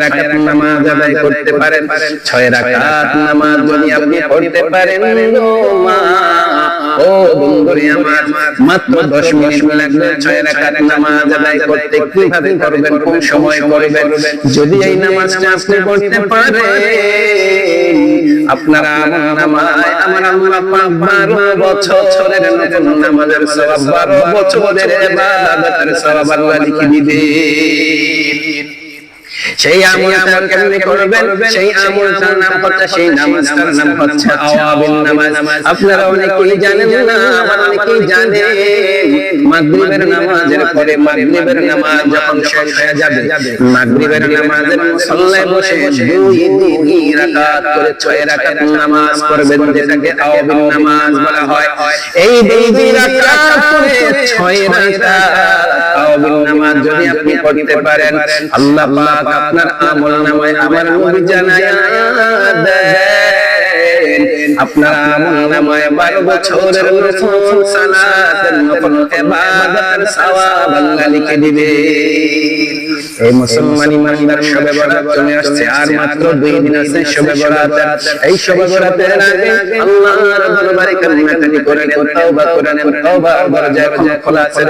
রাকাত নামাজ আদায় করতে পারেন, 6 রাকাত নামাজ যদি আপনি পড়তে পারেন ও বন্ধুরে আমার, মাত্র 10 মিনিট লাগবে 6 রাকাত নামাজ আদায় করতে। কিভাবে করবেন, কোন সময় করবেন? যদি এই নামাজটা আপনি পড়তে পারেন, আপনারা নামায় আমার আল্লাহ পাক 12 বছরের নফল নামাজের সওয়াব, 12 বছরের ইবাদতের সওয়াব আল্লাহ লিখে দিবেন। সেই আমলটা কেমনে করবেন? সেই আমলটার নাম হচ্ছে, সেই নামাজটার নাম হচ্ছে আওয়াবিন নামাজ। আপনারা অনেকেই জানেন না, আবার অনেকেই জানেন মাগরিবের নামাজের পরে, মাগরিবের নামাজ যখন শেষ হয়ে যাবে, মাগরিবের নামাজের মুসল্লায় বসে 2 রাকাত করে 6 রাকাত নামাজ পড়বেন, যেটাকে আওয়াবিন নামাজ বলা হয়। এই 2 রাকাত করে 6 রাকাত আওয়াবিন নামাজ যদি আপনি পড়তে পারেন, আল্লাহ পাক আপনার আমলনামায় আমার নবী জানায়া দেন, আপনার আমলনামায় 12 বছরের নফল সালাতের নফল ইবাদতের সওয়াব আল্লাহ লিখে দিবে। এই মুসলমান ইমানদার শবে বরাত চলে আসছে, আর মাত্র 2 দিন আছে শবে বরাত। এই শবে বরাতের আগে আল্লাহর দরবারে কান্নাকাটি করে নেন, তওবা করে নেন, তওবার দরজা খোলা আছে।